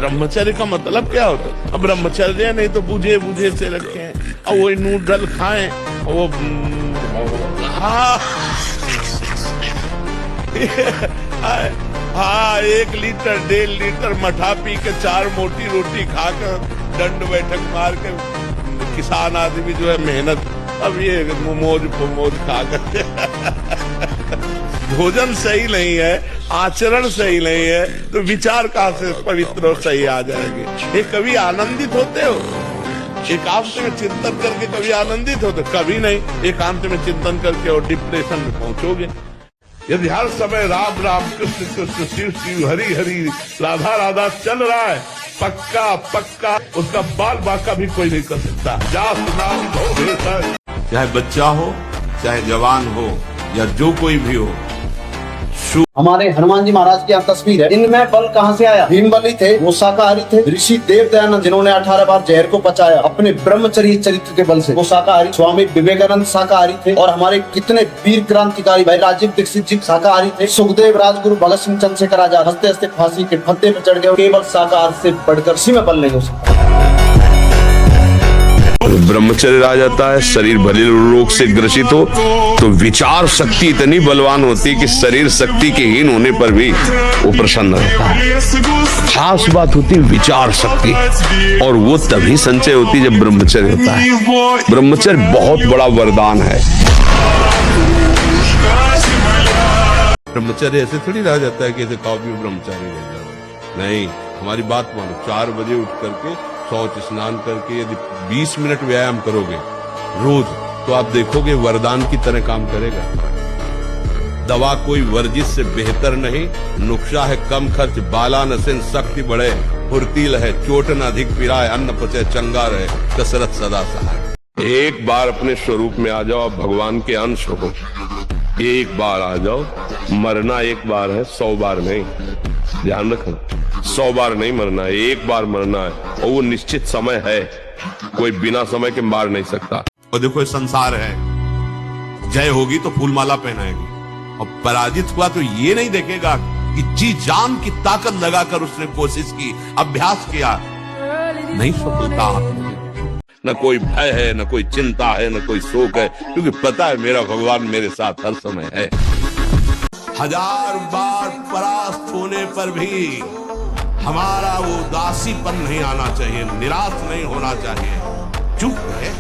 ब्रह्मचर्य का मतलब क्या होता है? अब ब्रह्मचर्य नहीं तो बूझे बूझे से रखे हैं, और वो नूडल खाएं, वो हाँ 1 लीटर 1.5 लीटर मठा पी के 4 मोटी रोटी खाकर दंड बैठक मार के किसान आदमी जो है मेहनत, अब ये मोमोज खाकर भोजन सही नहीं है, आचरण सही नहीं है, तो विचार कहाँ से पवित्र और सही आ जाएंगे? ये कभी आनंदित होते हो? एकांत में चिंतन करके कभी आनंदित होते? कभी नहीं। एकांत में चिंतन करके और डिप्रेशन में पहुंचोगे। यदि हर समय राम राम कृष्ण कृष्ण शिव शिव हरि हरि राधा राधा चल रहा है, पक्का पक्का उसका बाल बाका भी कोई नहीं कर सकता। चाहे बच्चा हो, चाहे जवान हो, या जो कोई भी हो। हमारे हनुमान जी महाराज की यहाँ तस्वीर है। इनमें बल कहाँ से आया? भीम बली थे, वो शाकाहारी थे। ऋषि देव दयानंद जिन्होंने 18 बार जहर को पचाया अपने ब्रह्मचर्य चरित्र के बल से, वो शाकाहारी। स्वामी विवेकानंद शाकाहारी थे। और हमारे कितने वीर क्रांतिकारी भाई राजीव दीक्षित जी शाकाहारी थे। सुखदेव, राजगुरु, भगत सिंह, चंद्रशेखर आजाद हंसते हंसते फांसी के फंदे पर चढ़ गए। केवल शाकाहार से बढ़कर किसी में बल नहीं हो सकता। ब्रह्मचर्य आ जाता है, शरीर भले रोग से ग्रसित हो तो विचार शक्ति इतनी बलवान होती है कि शरीर शक्ति के हीन होने पर भी वो प्रसन्न रहता है। खास बात होती है विचार शक्ति, और वो तभी संचय होती है जब ब्रह्मचर्य होता है। ब्रह्मचर्य बहुत बड़ा वरदान है। ब्रह्मचर्य ऐसे थोड़ी रह जाता है कि ऐसे कॉपी ब्रह्मचारी रह जाओ। नहीं, हमारी बात मानो। 4 बजे उठ करके शौच स्नान करके यदि 20 मिनट व्यायाम करोगे रोज, तो आप देखोगे वरदान की तरह काम करेगा। दवा कोई वर्जिश से बेहतर नहीं, नुक्शा है कम खर्च, बाला नसेन शक्ति बढ़े, फुर्तील है, चोट न अधिक पिराए, अन्न पचे चंगा रहे, कसरत सदा सहाय। एक बार अपने स्वरूप में आ जाओ, भगवान के अंश हो। एक बार आ जाओ, मरना एक बार है, 100 बार नहीं। ध्यान रखना, 100 बार नहीं मरना है, एक बार मरना है, और वो निश्चित समय है। कोई बिना समय के मार नहीं सकता। और देखो ये संसार है, जय होगी तो फूलमाला पहनाएगी, और पराजित हुआ तो ये नहीं देखेगा कि जी जान की ताकत लगाकर उसने कोशिश की, अभ्यास किया, नहीं सफलता हाथ में। न कोई भय है, न कोई चिंता है, न कोई शोक है, क्योंकि पता है मेरा भगवान मेरे साथ हर समय है। 1000 बार परास्त होने पर भी हमारा वो उदासीपन नहीं आना चाहिए, निराश नहीं होना चाहिए। चूक गए,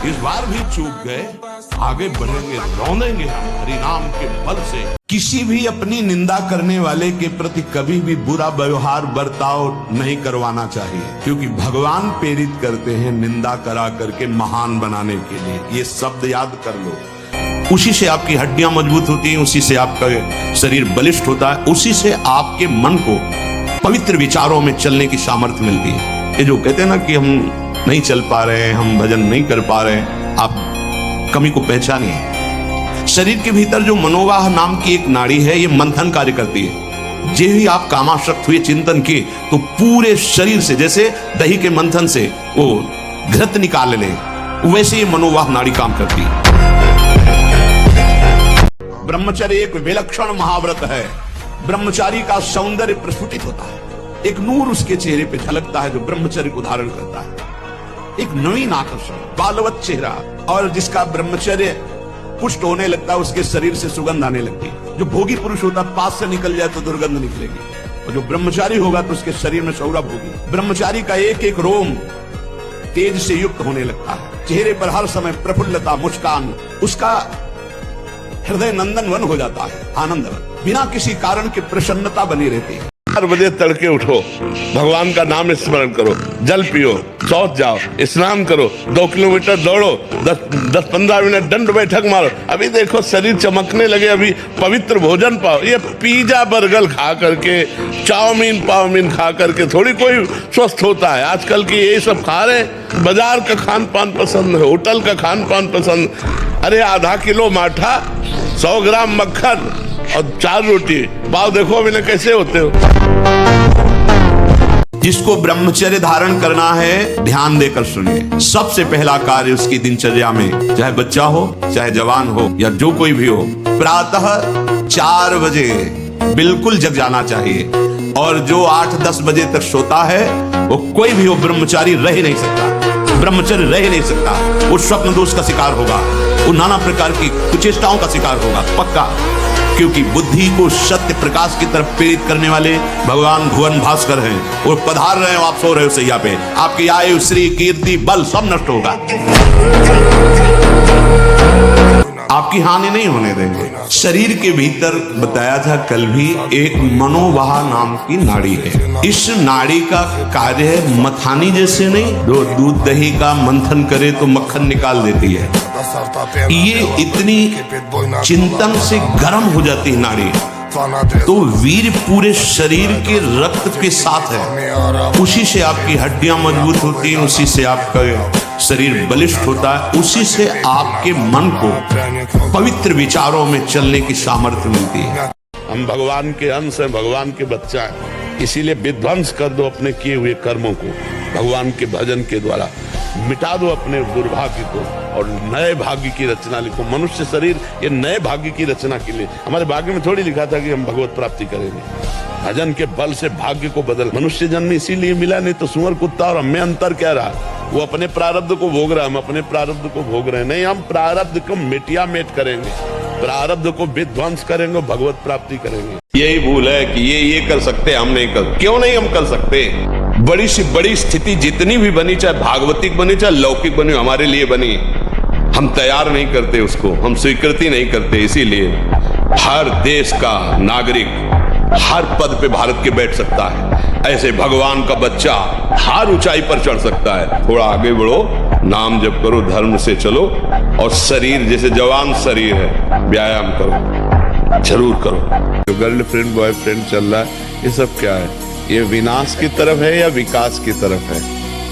इस बार भी चूक गए, आगे बढ़ेंगे, रौंदेंगे हरिनाम के बल से। किसी भी अपनी निंदा करने वाले के प्रति कभी भी बुरा व्यवहार बर्ताव नहीं करवाना चाहिए, क्योंकि भगवान प्रेरित करते हैं निंदा करा करके महान बनाने के लिए। ये शब्द याद कर लो। उसी से आपकी हड्डियां मजबूत होती हैं, उसी से आपका शरीर बलिष्ठ होता है, उसी से आपके मन को पवित्र विचारों में चलने की सामर्थ्य मिलती है। ये जो कहते हैं ना कि हम नहीं चल पा रहे हैं, हम भजन नहीं कर पा रहे हैं, आप कमी को पहचानिए। शरीर के भीतर जो मनोवाह नाम की एक नाड़ी है, ये मंथन कार्य करती है। जे ही आप कामासक्त हुए चिंतन किए तो पूरे शरीर से, जैसे दही के मंथन से वो घृत निकाल ले, वैसे ये मनोवाह नाड़ी काम करती है। ब्रह्मचर्य एक विलक्षण महाव्रत है। ब्रह्मचारी का सौंदर्य प्रस्फुटित होता है, एक नूर उसके चेहरे पे झलकता है जो ब्रह्मचर्य को धारण करता है। एक नवीन आकर्षण, बालवत चेहरा, और जिसका ब्रह्मचर्य पुष्ट होने लगता है उसके शरीर से सुगंध आने लगती है। जो भोगी पुरुष होता है पास से निकल जाए तो दुर्गंध निकलेगी, और जो ब्रह्मचारी होगा तो उसके शरीर में सौरभ होगी। ब्रह्मचारी का एक एक रोम तेज से युक्त होने लगता है, चेहरे पर हर समय प्रफुल्लता, मुस्कान, उसका हृदय नंदनवन हो जाता है, आनंदवन, बिना किसी कारण के प्रसन्नता बनी रहती है। 4 बजे तड़के उठो, भगवान का नाम स्मरण करो, जल पियो, शौच जाओ, स्नान करो, 2 किलोमीटर दौड़ो, 10-15 मिनट दंड बैठक मारो। अभी देखो शरीर चमकने लगे, अभी पवित्र भोजन पाओ। ये पिज्जा बर्गर खा करके, चाउमीन पाउमीन खा करके थोड़ी कोई स्वस्थ होता है। आजकल की यही सब खा रहे, बाजार का खान पान पसंद है, होटल का खान पान पसंद। अरे आधा किलो माठा, 100 ग्राम मक्खन और 4 रोटी, पाव देखो अभी ना कैसे होते हो। जिसको ब्रह्मचर्य धारण करना है, ध्यान देकर सुनिए। सबसे पहला कार्य उसकी दिनचर्या में, चाहे बच्चा हो, चाहे जवान हो, या जो कोई भी हो, प्रातः 4 बजे बिल्कुल जग जाना चाहिए। और जो 8-10 बजे तक सोता है वो कोई भी हो ब्रह्मचारी रह ही नहीं सकता, ब्रह्मचर्य रह ही नहीं सकता। वो स्वप्न दोष का शिकार होगा, वो नाना प्रकार की कुचेष्टाओं का शिकार होगा पक्का। क्योंकि बुद्धि को सत्य प्रकाश की तरफ प्रेरित करने वाले भगवान भुवन भास्कर हैं। वो पधार रहे हो, आप सो रहे हो सैया पे, आपकी आयु श्री कीर्ति बल सब नष्ट होगा, आपकी हानि नहीं होने देंगे। शरीर के भीतर बताया था कल भी एक मनोवाह नाम की नाड़ी है। इस नाड़ी का कार्य है मथानी जैसे नहीं, जो दूध दही का मंथन करे तो मक्खन निकाल देती है, ये इतनी चिंतन से गर्म हो जाती है नाड़ी। तो वीर पूरे शरीर के रक्त के साथ है, उसी से आपकी हड्डियां मजबूत होती हैं, उसी से आपका शरीर बलिष्ठ होता है, उसी से आपके मन को पवित्र विचारों में चलने की सामर्थ्य मिलती है। हम भगवान के अंश हैं, भगवान के बच्चा हैं, इसीलिए विध्वंस कर दो अपने किए हुए कर्मों को, भगवान के भजन के द्वारा मिटा दो अपने दुर्भाग्य को और नए भाग्य की रचना लिखो। मनुष्य शरीर ये नए भाग्य की रचना के लिए, हमारे भाग्य में थोड़ी लिखा था कि हम भगवत प्राप्ति करेंगे। भजन के बल से भाग्य को बदल, मनुष्य जन्म इसीलिए मिला, नहीं तो सुअर कुत्ता और हमें अंतर क्या रहा? वो अपने प्रारब्ध को भोग रहा है, हम अपने प्रारब्ध को भोग रहे हैं। नहीं, हम प्रारब्ध को मिटिया मेट करेंगे, प्रारब्ध को विध्वंस करेंगे, भगवत प्राप्ति करेंगे। यही भूल है कि ये कर सकते, हम नहीं कर, क्यों नहीं हम कर सकते? बड़ी से बड़ी स्थिति जितनी भी बनी, चाहे भागवतिक बनी चाहे लौकिक बनी, हमारे लिए बनी, हम तैयार नहीं करते उसको, हम स्वीकृति नहीं करते। इसीलिए हर देश का नागरिक हर पद पे भारत के बैठ सकता है, ऐसे भगवान का बच्चा हर ऊंचाई पर चढ़ सकता है। थोड़ा आगे बढ़ो, नाम जप करो, धर्म से चलो, और शरीर जैसे जवान शरीर है, व्यायाम करो, जरूर करो। जो गर्लफ्रेंड बॉयफ्रेंड चल रहा है, ये सब क्या है? ये विनाश की तरफ है या विकास की तरफ है?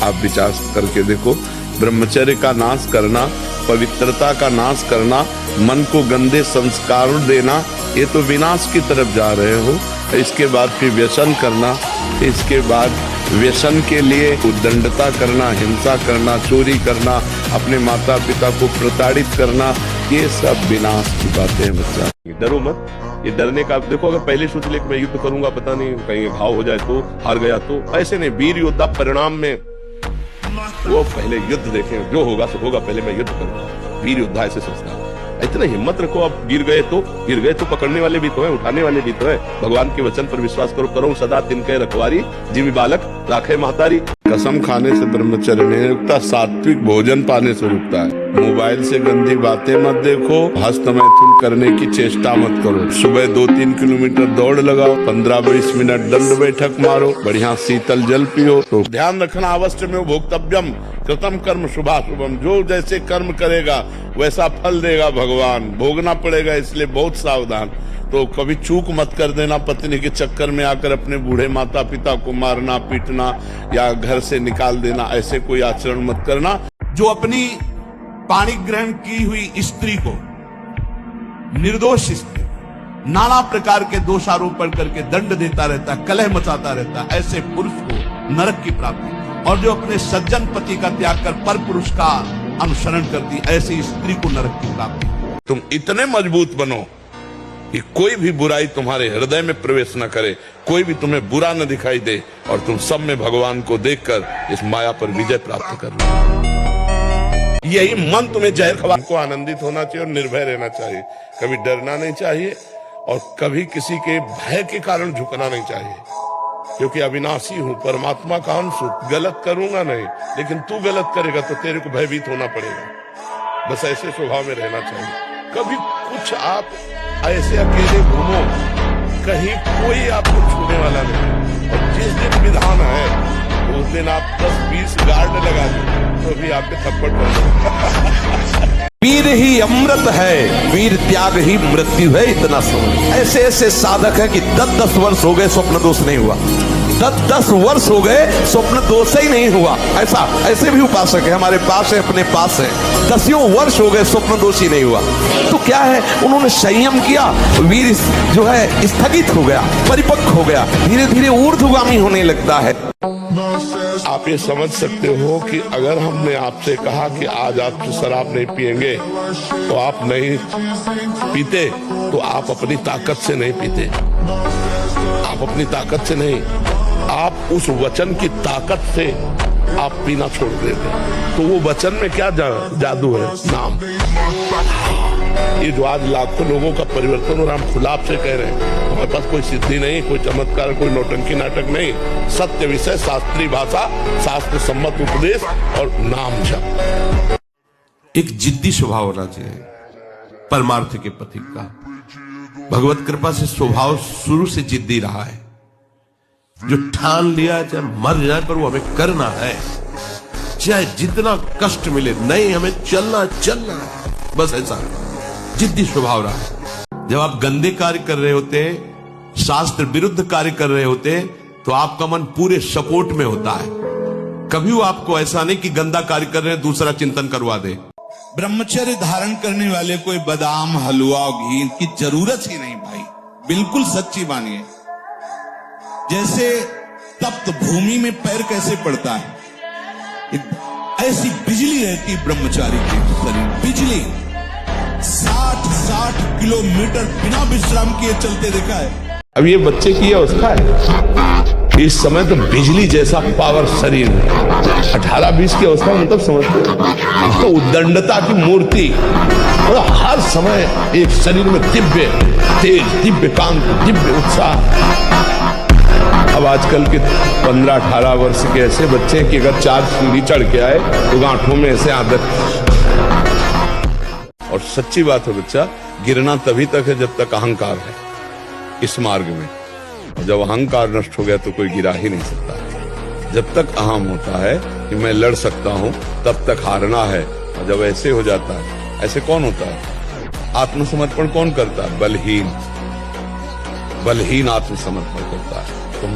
आप विचार करके देखो। ब्रह्मचर्य का नाश करना, पवित्रता का नाश करना, मन को गंदे संस्कार देना, ये तो विनाश की तरफ जा रहे हो। इसके बाद फिर व्यसन करना, इसके बाद व्यसन के लिए उद्दंडता करना, हिंसा करना, चोरी करना, अपने माता पिता को प्रताड़ित करना, ये सब विनाश की बातें हैं बच्चा। डरो मत, ये डरने का देखो, अगर पहले सोच ले कि मैं युद्ध करूंगा, पता नहीं कहीं घाव हो जाए तो, हार गया तो, ऐसे नहीं। वीर योद्धा परिणाम में वो पहले युद्ध देखें, जो होगा सो होगा, पहले मैं युद्ध करूंगा। वीर योद्धा ऐसे सोचता है। इतना हिम्मत रखो, आप गिर गए तो पकड़ने वाले भी तो है, उठाने वाले भी तो है। भगवान के वचन पर विश्वास करो, करो सदा तिनके रखवारी, जीवी बालक राखे महतारी। कसम खाने से ब्रह्मचर्य नहीं रुकता, सात्विक भोजन पाने से रुकता है। मोबाइल से गंदी बातें मत देखो, हस्त मैथुन करने की चेष्टा मत करो। सुबह 2-3 किलोमीटर दौड़ लगाओ, 15-20 मिनट दंड बैठक मारो, बढ़िया शीतल जल पियो। तो ध्यान रखना, अवश्य में भोक्तव्यम कृतम कर्म शुभाशुभम, जो जैसे कर्म करेगा वैसा फल देगा भगवान, भोगना पड़ेगा, इसलिए बहुत सावधान। तो कभी चूक मत कर देना, पत्नी के चक्कर में आकर अपने बूढ़े माता पिता को मारना पीटना या घर से निकाल देना, ऐसे कोई आचरण मत करना। जो अपनी पाणी ग्रहण की हुई स्त्री को, निर्दोष स्त्री, नाना प्रकार के दोषारोपण करके दंड देता रहता है, कलह मचाता रहता है, ऐसे पुरुष को नरक की प्राप्ति। और जो अपने सज्जन पति का त्याग कर पर पुरुष का अनुसरण करती, ऐसी स्त्री को नरक की प्राप्ति। तुम इतने मजबूत बनो कि कोई भी बुराई तुम्हारे हृदय में प्रवेश न करे, कोई भी तुम्हें बुरा न दिखाई दे, और तुम सब में भगवान को देखकर इस माया पर विजय प्राप्त करना। यही मन तुम्हें जहर खवा को आनंदित होना चाहिए और निर्भय रहना चाहिए, कभी डरना नहीं चाहिए और कभी किसी के भय के कारण झुकना नहीं चाहिए। क्योंकि अविनाशी हूं, परमात्मा का अंश हूं, गलत करूंगा नहीं, लेकिन तू गलत करेगा तो तेरे को भयभीत होना पड़ेगा। बस ऐसे स्वभाव में रहना चाहिए। कभी कुछ आप ऐसे अकेले घूमो, कहीं कोई आपको छूने वाला नहीं, और जिस दिन विधान है उस दिन आप 10-20 गार्ड लगा दो तो भी आपके थप्पड़ पड़। वीर ही अमृत है, वीर त्याग ही मृत्यु है, इतना समझ। ऐसे ऐसे साधक है कि 10-10 वर्ष हो गए स्वप्न दोष नहीं हुआ, 10 वर्ष हो गए स्वप्न दोष ही नहीं हुआ। ऐसे भी उपासक है हमारे पास है, अपने पास है, 10 वर्ष हो गए स्वप्न दोष ही नहीं हुआ। तो क्या है, उन्होंने संयम किया, वीर जो है स्थगित हो गया, परिपक्व हो गया, धीरे धीरे ऊर्ध्वगामी होने लगता है। आप ये समझ सकते हो कि अगर हमने आपसे कहा कि आज आप शराब नहीं पिएंगे तो आप नहीं पीते, तो आप अपनी ताकत से नहीं पीते, आप अपनी ताकत से नहीं, आप उस वचन की ताकत से आप पीना छोड़ देते। तो वो वचन में क्या जादू है? नाम। ये जो आज लाखों लोगों का परिवर्तन, और हम खुला आपसे कह रहे हैं, हमारे पास कोई सिद्धि नहीं, कोई चमत्कार, कोई नौटंकी नाटक नहीं, सत्य विषय, शास्त्रीय भाषा, शास्त्र सम्मत उपदेश और नाम जप। एक जिद्दी स्वभाव होना चाहिए परमार्थ के पथिक का। भगवत कृपा से स्वभाव शुरू से जिद्दी रहा है, जो ठान लिया चाहे मर जाए पर वो हमें करना है, चाहे जितना कष्ट मिले, नहीं हमें चलना है, बस ऐसा जिद्दी स्वभाव रहा है। जब आप गंदे कार्य कर रहे होते, शास्त्र विरुद्ध कार्य कर रहे होते, तो आपका मन पूरे सपोर्ट में होता है। कभी वो आपको ऐसा नहीं कि गंदा कार्य कर रहे हैं दूसरा चिंतन करवा दे। ब्रह्मचर्य धारण करने वाले कोई बादाम, हलवा और घी की जरूरत ही नहीं भाई, बिल्कुल सच्ची मानिए। जैसे तप्त भूमि में पैर कैसे पड़ता है, ऐसी बिजली रहती ब्रह्मचारी के शरीर, बिजली 60 किलोमीटर बिना विश्राम किए चलते देखा है। अब ये बच्चे की अवस्था है, इस समय तो बिजली जैसा पावर शरीर है। 18-20 की अवस्था मतलब समझते हो, तो उद्दंडता की मूर्ति, मतलब हर समय एक शरीर में दिव्य तेज, दिव्य कांति, दिव्य उत्साह। अब आजकल के 15-18 वर्ष के ऐसे बच्चे कि अगर 4 सीढ़ी चढ़ के आए तो गांठों में ऐसे आदत। और सच्ची बात है बच्चा, गिरना तभी तक है जब तक अहंकार है इस मार्ग में। जब अहंकार नष्ट हो गया तो कोई गिरा ही नहीं सकता। जब तक अहम होता है कि मैं लड़ सकता हूं, तब तक हारना है। और जब ऐसे हो जाता है, ऐसे कौन होता है? आत्मसमर्पण कौन करता है? बलहीन आत्मसमर्पण करता है। तो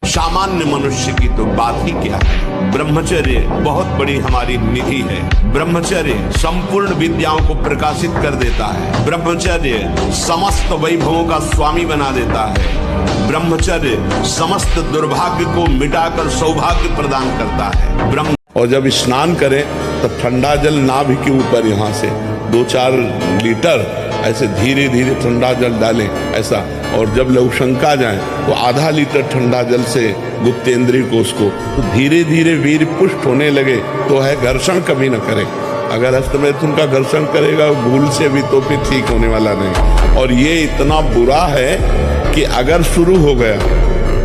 सामान्य मनुष्य की तो बात ही क्या है। ब्रह्मचर्य बहुत बड़ी हमारी निधि है। ब्रह्मचर्य संपूर्ण विद्याओं को प्रकाशित कर देता है। ब्रह्मचर्य समस्त वैभवों का स्वामी बना देता है। ब्रह्मचर्य समस्त दुर्भाग्य को मिटाकर सौभाग्य प्रदान करता है। और जब स्नान करें तब ठंडा जल नाभि के ऊपर यहाँ से 2-4 लीटर ऐसे धीरे धीरे ठंडा जल डालें ऐसा। और जब लघुशंका जाए तो आधा लीटर ठंडा जल से गुप्तेंद्रिय कोष को, तो धीरे धीरे वीर पुष्ट होने लगे तो है घर्षण कभी न करे। अगर हस्तमैथुन का घर्षण करेगा भूल से भी तो फिर ठीक होने वाला नहीं। और ये इतना बुरा है कि अगर शुरू हो गया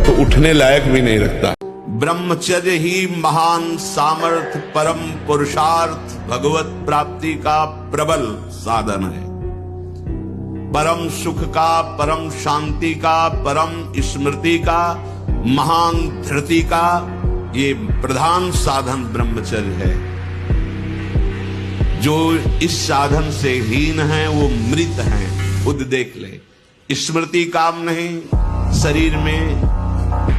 तो उठने लायक भी नहीं रखता। ब्रह्मचर्य ही महान सामर्थ्य, परम पुरुषार्थ, भगवत प्राप्ति का प्रबल साधन है। परम सुख का, परम शांति का, परम स्मृति का, महान धृति का ये प्रधान साधन ब्रह्मचर्य है। जो इस साधन से हीन है वो मृत है, खुद देख ले। स्मृति काम नहीं, शरीर में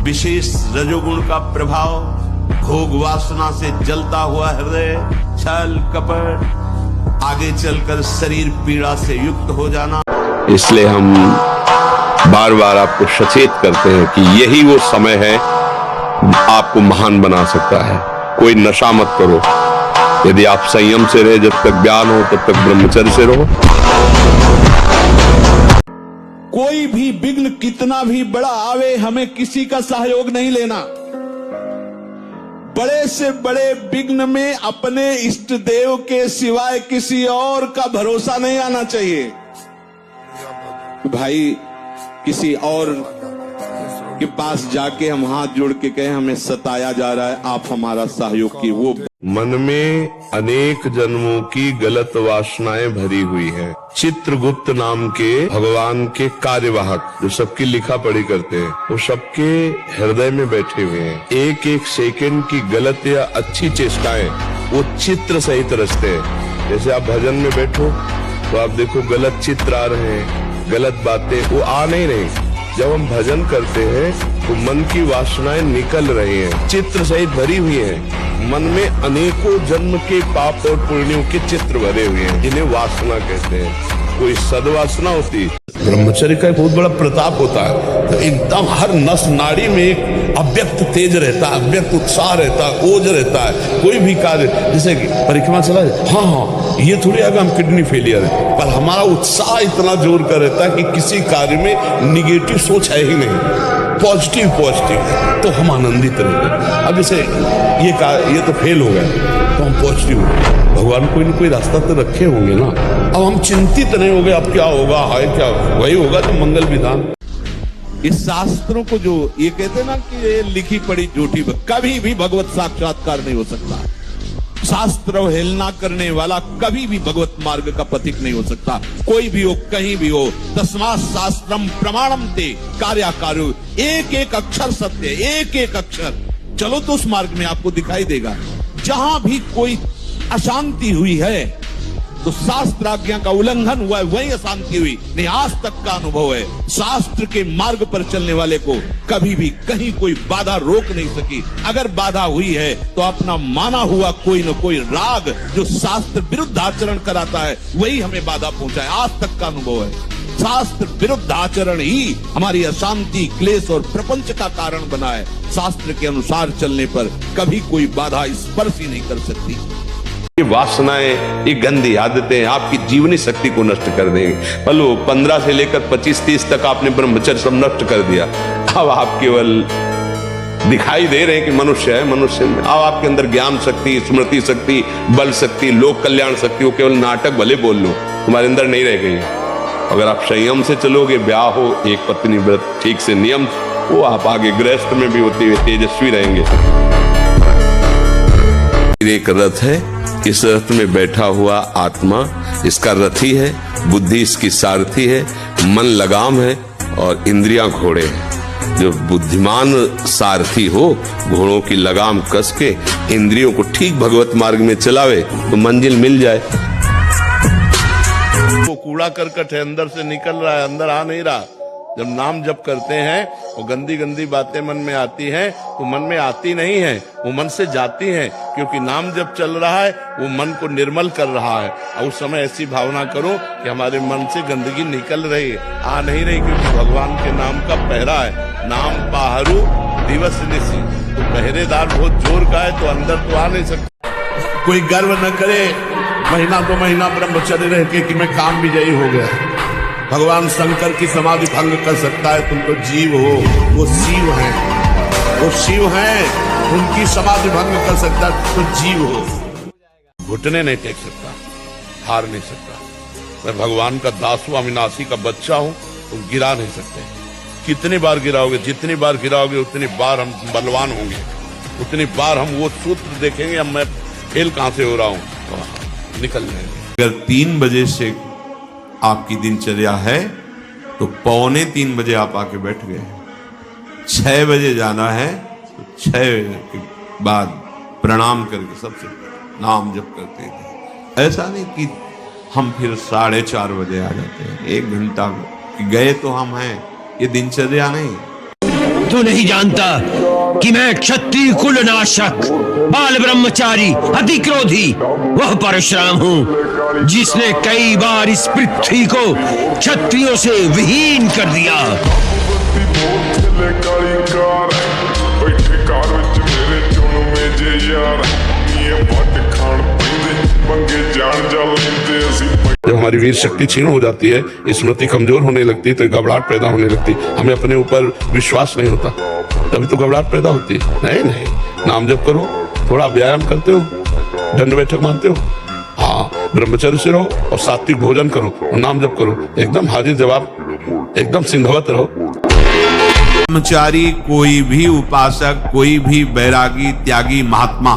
विशेष रजोगुण का प्रभाव, भोग वासना से जलता हुआ हृदय, छल कपट, आगे चलकर शरीर पीड़ा से युक्त हो जाना। इसलिए हम बार बार आपको सचेत करते हैं कि यही वो समय है आपको महान बना सकता है। कोई नशा मत करो। यदि आप संयम से रहे, जब तक ज्ञान हो तब तक ब्रह्मचर्य से रहो। कोई भी विघ्न कितना भी बड़ा आवे, हमें किसी का सहयोग नहीं लेना। बड़े से बड़े विघ्न में अपने इष्ट देव के सिवाय किसी और का भरोसा नहीं आना चाहिए। भाई किसी और के पास जाके हम हाथ जोड़ के कहें हमें सताया जा रहा है, आप हमारा सहयोग की, वो मन में अनेक जन्मों की गलत वासनाएं भरी हुई हैं। चित्रगुप्त नाम के भगवान के कार्यवाहक जो सबकी लिखा पढ़ी करते हैं, वो सबके हृदय में बैठे हुए हैं। एक एक सेकंड की गलत या अच्छी चेष्टाएं वो चित्र सहित रचते हैं। जैसे आप भजन में बैठो तो आप देखो गलत चित्र आ रहे हैं, गलत बातें वो आ नहीं रही। जब हम भजन करते हैं तो मन की वासनाएं निकल रही हैं, चित्र सहित भरी हुई हैं। मन में अनेकों जन्म के पाप और पुण्यों के चित्र भरे हुए हैं, जिन्हें वासना कहते हैं। कोई सद्वासना होती है। ब्रह्मचर्य का एक बहुत बड़ा प्रताप होता है, तो एकदम हर नस नाड़ी में एक अव्यक्त तेज रहता है, अव्यक्त उत्साह रहता है, ओज रहता है। कोई भी कार्य, जैसे कि परिक्रमा चला जाए, हाँ ये थोड़ी आगे हम किडनी फेलियर है, पर हमारा उत्साह इतना जोर का रहता है कि किसी कार्य में निगेटिव सोच है ही नहीं, पॉजिटिव तो हम आनंदित रहते। अब जैसे ये तो फेल हो गया तो हम पॉजिटिव हो गए, भगवान कोई ना कोई रास्ता तो रखे होंगे ना। अब हम चिंतित नहीं हो गए अब क्या होगा, हाय क्या वही होगा तो मंगल विधान। इस शास्त्रों को जो ये कहते हैं ना कि ये लिखी पड़ी झूठी, कभी भी भगवत साक्षात्कार नहीं हो सकता। शास्त्र अवहेलना करने वाला कभी भी भगवत मार्ग का पथिक नहीं हो सकता, कोई भी हो कहीं भी हो। तस्मात् शास्त्रम प्रमाणम ते कार्याकार्यो, एक एक अक्षर सत्य, एक एक अक्षर। चलो तो उस मार्ग में आपको दिखाई देगा। जहां भी कोई अशांति हुई है तो शास्त्र आज्ञा का उल्लंघन हुआ है, वही अशांति हुई नहीं। आज तक का अनुभव है, शास्त्र के मार्ग पर चलने वाले को कभी भी कहीं कोई बाधा रोक नहीं सकी। अगर बाधा हुई है तो अपना माना हुआ कोई न कोई राग जो शास्त्र विरुद्ध आचरण कराता है, वही हमें बाधा पहुंचाए। आज तक का अनुभव है, शास्त्र विरुद्ध आचरण ही हमारी अशांति, क्लेश और प्रपंच का कारण बना है। शास्त्र के अनुसार चलने पर कभी कोई बाधा स्पर्श ही नहीं कर सकती। ये वासनाएं, ये गंदी आदतें आपकी जीवनी शक्ति को नष्ट कर देंगे। बोलो 15 से लेकर 25-30 तक आपने ब्रह्मचर्य सब नष्ट कर दिया। अब आप केवल दिखाई दे रहे हैं कि मनुष्य है, मनुष्य में अब आपके अंदर ज्ञान शक्ति, स्मृति शक्ति, बल शक्ति, लोक कल्याण शक्ति, वो केवल नाटक भले बोल लो, तुम्हारे अंदर नहीं रह गई। अगर आप संयम से चलोगे, ब्याह हो, एक पत्नी व्रत ठीक से नियम, वो आप आगे गृहस्थ में भी होते हुए तेजस्वी रहेंगे। एक रथ है, इस रथ में बैठा हुआ आत्मा इसका रथी है, बुद्धि इसकी सारथी है, मन लगाम है और इंद्रियां घोड़े हैं। जो बुद्धिमान सारथी हो, घोड़ों की लगाम कस के इंद्रियों को ठीक भगवत मार्ग में चलावे तो मंजिल मिल जाए। वो कूड़ा करकट है, अंदर से निकल रहा है, अंदर आ नहीं रहा। जब नाम जप करते हैं वो गंदी गंदी बातें मन में आती हैं, तो मन में आती नहीं है, वो मन से जाती हैं, क्योंकि नाम जप चल रहा है, वो मन को निर्मल कर रहा है। और उस समय ऐसी भावना करो कि हमारे मन से गंदगी निकल रही है, आ नहीं रही, क्योंकि भगवान के नाम का पहरा है। नाम पाहरू दिवस निशी, तो पहरेदार बहुत जोर का है, तो अंदर तो आ नहीं सकता। कोई गर्व न करे महीना 2 महीना ब्रह्मचर्य रह के कि मैं काम विजयी हो गया। भगवान शंकर की समाधि भंग कर सकता है, तुम तो जीव हो, वो शिव हैं, वो शिव हैं, उनकी समाधि भंग कर सकता है, तो जीव हो। घुटने नहीं टेक सकता, हार नहीं सकता। मैं भगवान का दास हूं, अविनाशी का बच्चा हूं, तुम गिरा नहीं सकते। कितनी बार गिराओगे, जितनी बार गिराओगे उतनी बार हम बलवान होंगे, उतनी बार हम वो सूत्र देखेंगे, अब मैं फेल कहां से हो रहा हूं, तो निकल जाएंगे। अगर 3 बजे से आपकी दिनचर्या है तो 2:45 बजे आप आके बैठ गए। 6 बजे जाना है तो 6 के बाद प्रणाम करके सबसे नाम जप करते थे। ऐसा नहीं कि हम फिर 4:30 बजे आ जाते हैं, 1 घंटा गए तो हम हैं, ये दिनचर्या नहीं। तू नहीं जानता कि मैं क्षत्रिय कुल नाशक, बाल ब्रह्मचारी, अति क्रोधी वह परशुराम हूँ जिसने कई बार इस पृथ्वी को क्षत्रियों से विहीन कर दिया। जब हमारी वीर शक्ति क्षीण हो जाती है, स्मृति कमजोर होने लगती है, तो घबराहट पैदा होने लगती है, हमें अपने ऊपर विश्वास नहीं होता, तभी तो घबराहट पैदा होती है। नहीं, नाम जप करो, थोड़ा व्यायाम करते हो, दंड बैठक मानते हो, हाँ, ब्रह्मचर्य से रहो और सात्विक भोजन करो और नाम जप करो, एकदम हाजिर जवाब, एकदम सिंधवत रहो। ब्रह्मचारी, कोई भी उपासक, कोई भी बैरागी, त्यागी, महात्मा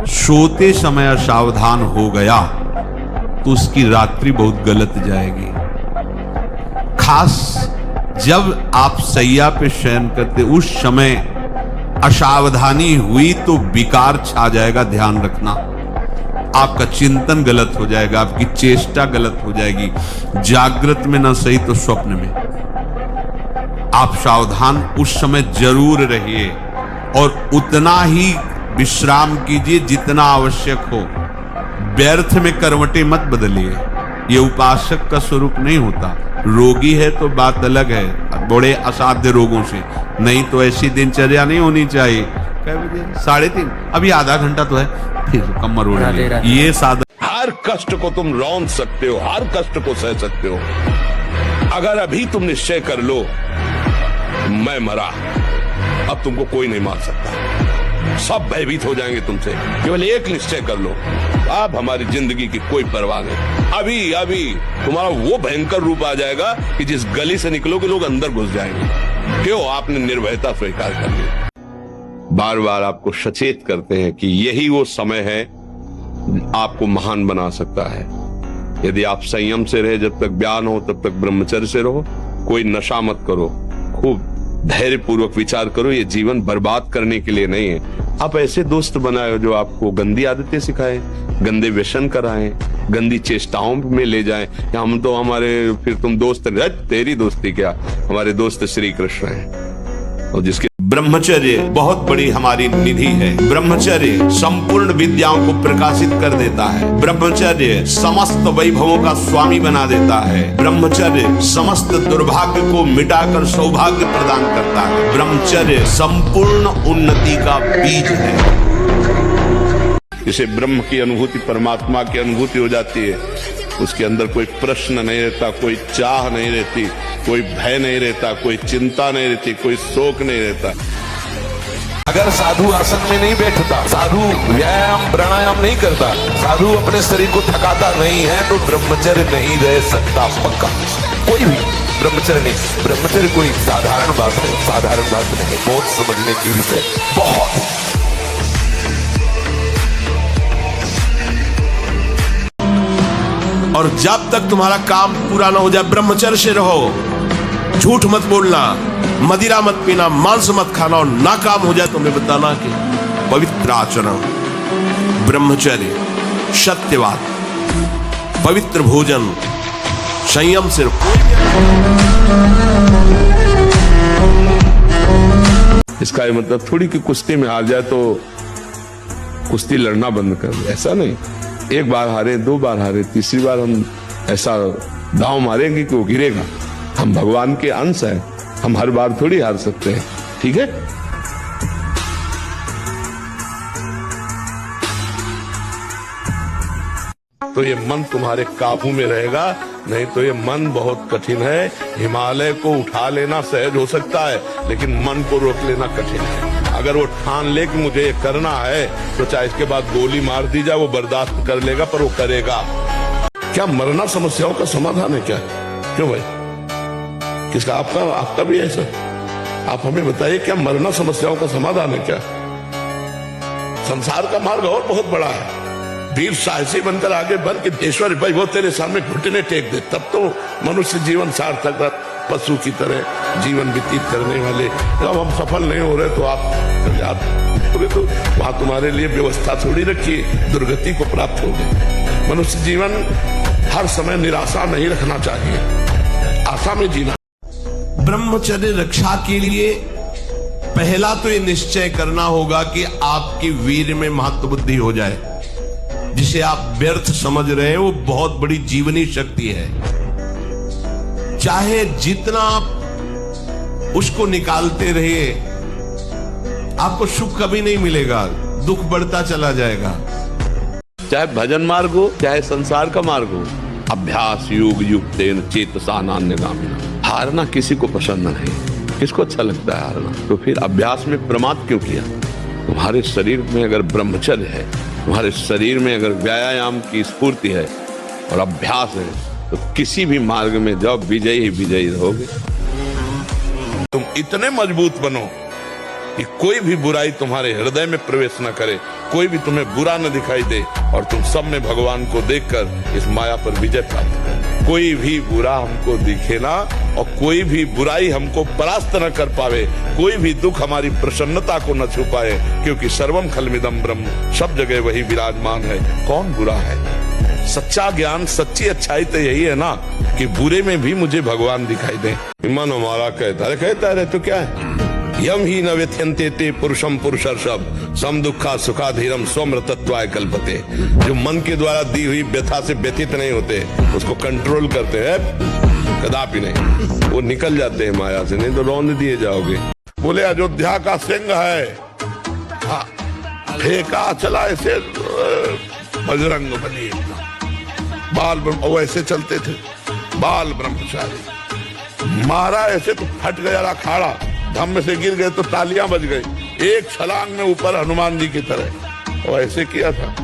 सोते समय असावधान हो गया तो उसकी रात्रि बहुत गलत जाएगी। खास जब आप सैया पे शयन करते उस समय असावधानी हुई तो विकार छा जाएगा, ध्यान रखना। आपका चिंतन गलत हो जाएगा, आपकी चेष्टा गलत हो जाएगी, जागृत में ना सही तो स्वप्न में। आप सावधान उस समय जरूर रहिए और उतना ही विश्राम कीजिए जितना आवश्यक हो। व्यर्थ में करवटें मत बदलिए, ये उपासक का स्वरूप नहीं होता। रोगी है तो बात अलग है, बड़े असाध्य रोगों से, नहीं तो ऐसी दिनचर्या नहीं होनी चाहिए। 3:30 अभी आधा घंटा तो है, फिर कमर उड़ रही है। ये साधन हर कष्ट को तुम रौंद सकते हो, हर कष्ट को सह सकते हो। अगर अभी तुम निश्चय कर लो मैं मरा, अब तुमको कोई नहीं मार सकता, सब भयभीत हो जाएंगे तुमसे। केवल एक निश्चय कर लो, अब हमारी जिंदगी की कोई परवाह नहीं। अभी अभी तुम्हारा वो भयंकर रूप आ जाएगा कि जिस गली से निकलोगे लोग अंदर घुस जाएंगे। क्यों? आपने निर्भयता स्वीकार कर ली। बार बार आपको सचेत करते हैं कि यही वो समय है आपको महान बना सकता है। यदि आप संयम से रहे, जब तक ज्ञान हो तब तक ब्रह्मचर्य से रहो, कोई नशा मत करो, खूब धैर्य पूर्वक विचार करो। ये जीवन बर्बाद करने के लिए नहीं है। आप ऐसे दोस्त बनाए जो आपको गंदी आदतें सिखाएं, गंदे व्यसन कराएं, गंदी चेष्टाओं में ले जाएं। हम तो हमारे फिर तुम दोस्त, तेरी दोस्ती क्या, हमारे दोस्त श्री कृष्ण हैं और जिसके ब्रह्मचर्य बहुत बड़ी हमारी निधि है। ब्रह्मचर्य संपूर्ण विद्याओं को प्रकाशित कर देता है। ब्रह्मचर्य समस्त वैभवों का स्वामी बना देता है। ब्रह्मचर्य समस्त दुर्भाग्य को मिटाकर सौभाग्य प्रदान करता है। ब्रह्मचर्य संपूर्ण उन्नति का बीज है। जिसे ब्रह्म की अनुभूति, परमात्मा की अनुभूति हो जाती है, उसके अंदर कोई प्रश्न नहीं रहता, कोई चाह नहीं रहती, कोई भय नहीं रहता, कोई चिंता नहीं रहती, कोई शोक नहीं रहता। अगर साधु आसन में नहीं बैठता, साधु व्यायाम प्राणायाम नहीं करता, साधु अपने शरीर को थकाता नहीं है, तो ब्रह्मचर्य नहीं रह सकता। पक्का कोई भी ब्रह्मचर्य नहीं। ब्रह्मचर्य कोई साधारण बात है, साधारण बात नहीं, बहुत समझने की विषय, बहुत। और जब तक तुम्हारा काम पूरा ना हो जाए, ब्रह्मचर्य से रहो। झूठ मत बोलना, मदिरा मत पीना, मांस मत खाना, और ना काम हो जाए तो मैं बताना कि पवित्र आचरण, ब्रह्मचर्य, सत्यवाद, पवित्र भोजन, संयम से इसका ये मतलब थोड़ी कि कुश्ती में हार जाए तो कुश्ती लड़ना बंद कर दे, ऐसा नहीं। एक बार हारे, दो बार हारे, तीसरी बार हम ऐसा दांव मारेंगे कि वो गिरेगा। हम भगवान के अंश हैं, हम हर बार थोड़ी हार सकते हैं, ठीक है। तो ये मन तुम्हारे काबू में रहेगा, नहीं तो ये मन बहुत कठिन है। हिमालय को उठा लेना सहज हो सकता है, लेकिन मन को रोक लेना कठिन है। अगर वो ठान ले कि मुझे ये करना है, तो चाहे इसके बाद गोली मार दी जाए वो बर्दाश्त कर लेगा, पर वो करेगा। क्या मरना समस्याओं का समाधान है क्या? क्यों भाई, किसका? आपका भी ऐसा? आप हमें बताइए, क्या मरना समस्याओं का समाधान है क्या? संसार का मार्ग और बहुत बड़ा है। वीर साहसी बनकर आगे बढ़ के ईश्वर भाई वो तेरे सामने घुटने टेक दे, तब तो मनुष्य जीवन सार्थक है। पशु की तरह जीवन व्यतीत करने वाले जब हम सफल नहीं हो रहे तो आप याद पूरे, तो वहां तुम्हारे लिए व्यवस्था थोड़ी रखी, दुर्गति को प्राप्त हो गए। मनुष्य जीवन हर समय निराशा नहीं रखना चाहिए, आशा में जीना। ब्रह्मचर्य रक्षा के लिए पहला तो ये निश्चय करना होगा कि आपकी वीर में महत्व बुद्धि हो जाए। जिसे आप व्यर्थ समझ रहे हैं वो बहुत बड़ी जीवनी शक्ति है। चाहे जितना आप उसको निकालते रहिए, आपको सुख कभी नहीं मिलेगा, दुख बढ़ता चला जाएगा। चाहे भजन मार्ग हो, चाहे संसार का मार्ग हो, अभ्यास योग युक्तेन चेतसा नान्यगामिना। हारना किसी को पसंद नहीं, किसको अच्छा लगता है हारना? तो फिर अभ्यास में प्रमाद क्यों किया? तुम्हारे शरीर में अगर ब्रह्मचर्य है, तुम्हारे शरीर में अगर व्यायाम की स्फूर्ति है और अभ्यास है, तो किसी भी मार्ग में जाओ, विजयी ही विजयी रहोगे। तुम इतने मजबूत बनो कि कोई भी बुराई तुम्हारे हृदय में प्रवेश न करे, कोई भी तुम्हें बुरा न दिखाई दे, और तुम सब में भगवान को देखकर इस माया पर विजय प्राप्त करो। कोई भी बुरा हमको दिखे ना, और कोई भी बुराई हमको परास्त न कर पावे, कोई भी दुख हमारी प्रसन्नता को न छुपाए, क्योंकि सर्वम खलमिदम ब्रह्म, सब जगह वही विराजमान है। कौन बुरा है? सच्चा ज्ञान, सच्ची अच्छाई तो यही है ना कि बुरे में भी मुझे भगवान दिखाई दे। मन हमारा कहता है तो क्या है, यम ही न व्यथ्यन्ते ते पुरुषम पुरुषर्षभ सम दुखा सुखाधीरम स्वमृतत्वाय कल्पते। जो मन के द्वारा दी हुई व्यथा से व्यथित नहीं होते, उसको कंट्रोल करते हैं, कदापि नहीं, वो निकल जाते हैं माया से, नहीं तो रौंद दिए जाओगे। बोले अयोध्या का सिंह है, फेंका चला ऐसे बजरंग बली, बाल ब्रह्म ऐसे चलते थे, बाल ब्रह्मचारी, मारा ऐसे तो फट गया अखाड़ा, धम्म से गिर गए तो तालियां बज गई, एक छलांग में ऊपर हनुमान जी की तरह, और ऐसे किया था।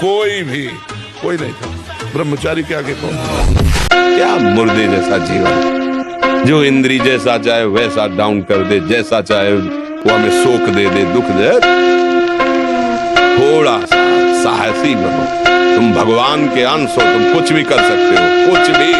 कोई नहीं था ब्रह्मचारी के आगे कौन? क्या मुर्दे जैसा जीवन, जो इंद्री जैसा चाहे वैसा डाउन कर दे, जैसा चाहे वो हमें शोक दे, दुख दे। थोड़ा सा साहसी बनो, तुम भगवान के अंश हो, तुम कुछ भी कर सकते हो, कुछ भी।